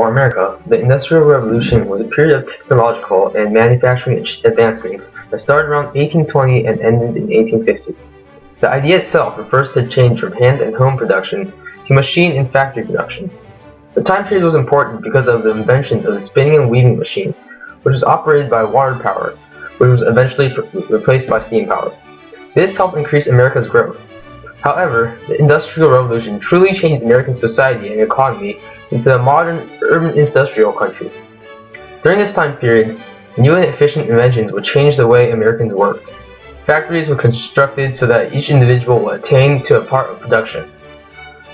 For America, the Industrial Revolution was a period of technological and manufacturing advancements that started around 1820 and ended in 1850. The idea itself refers to change from hand and home production to machine and factory production. The time period was important because of the inventions of the spinning and weaving machines, which was operated by water power, which was eventually replaced by steam power. This helped increase America's growth. However, the Industrial Revolution truly changed American society and economy into a modern, urban industrial country. During this time period, new and efficient inventions would change the way Americans worked. Factories were constructed so that each individual would attain to a part of production.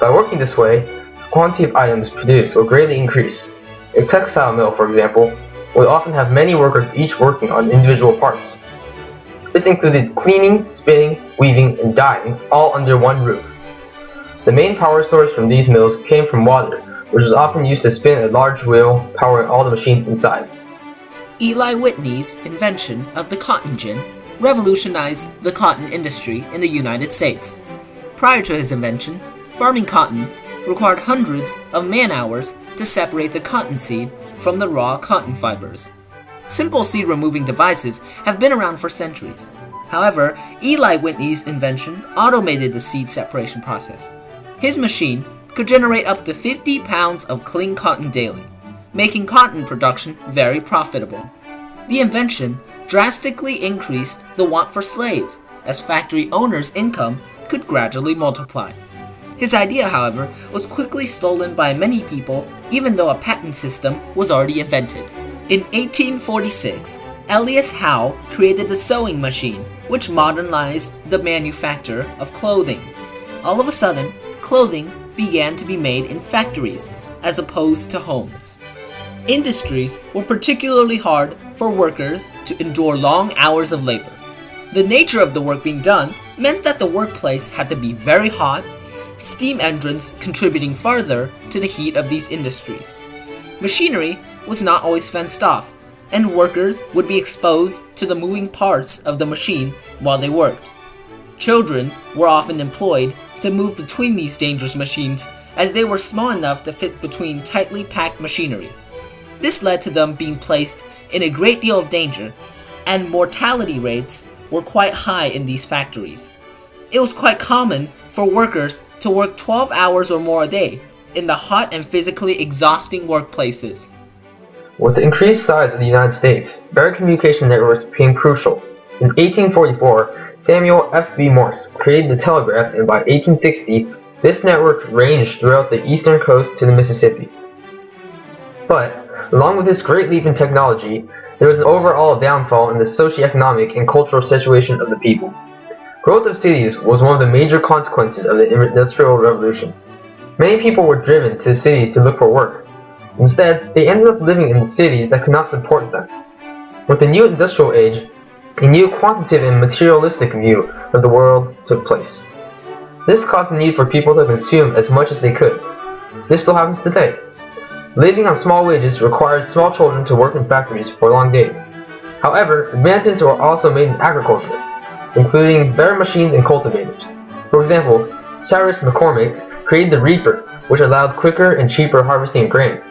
By working this way, the quantity of items produced would greatly increase. A textile mill, for example, would often have many workers each working on individual parts. This included cleaning, spinning, weaving, and dyeing, all under one roof. The main power source from these mills came from water, which was often used to spin a large wheel powering all the machines inside. Eli Whitney's invention of the cotton gin revolutionized the cotton industry in the United States. Prior to his invention, farming cotton required hundreds of man-hours to separate the cotton seed from the raw cotton fibers. Simple seed removing devices have been around for centuries. However, Eli Whitney's invention automated the seed separation process. His machine could generate up to 50 pounds of clean cotton daily, making cotton production very profitable. The invention drastically increased the want for slaves, as factory owners' income could gradually multiply. His idea, however, was quickly stolen by many people, even though a patent system was already invented. In 1846, Elias Howe created the sewing machine, which modernized the manufacture of clothing. All of a sudden, clothing began to be made in factories, as opposed to homes. Industries were particularly hard for workers to endure long hours of labor. The nature of the work being done meant that the workplace had to be very hot, steam engines contributing further to the heat of these industries. Machinery was not always fenced off, and workers would be exposed to the moving parts of the machine while they worked. Children were often employed to move between these dangerous machines, as they were small enough to fit between tightly packed machinery. This led to them being placed in a great deal of danger, and mortality rates were quite high in these factories. It was quite common for workers to work 12 hours or more a day in the hot and physically exhausting workplaces. With the increased size of the United States, better communication networks became crucial. In 1844, Samuel F.B. Morse created the telegraph, and by 1860, this network ranged throughout the eastern coast to the Mississippi. But, along with this great leap in technology, there was an overall downfall in the socioeconomic and cultural situation of the people. Growth of cities was one of the major consequences of the Industrial Revolution. Many people were driven to the cities to look for work. Instead, they ended up living in cities that could not support them. With the new industrial age, a new quantitative and materialistic view of the world took place. This caused the need for people to consume as much as they could. This still happens today. Living on small wages requires small children to work in factories for long days. However, advances were also made in agriculture, including better machines and cultivators. For example, Cyrus McCormick created the reaper, which allowed quicker and cheaper harvesting of grain.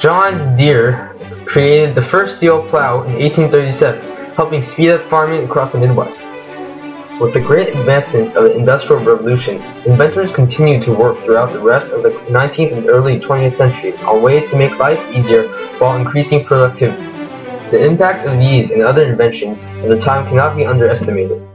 John Deere created the first steel plow in 1837, helping speed up farming across the Midwest. With the great advancements of the Industrial Revolution, inventors continued to work throughout the rest of the 19th and early 20th century on ways to make life easier while increasing productivity. The impact of these and other inventions at the time cannot be underestimated.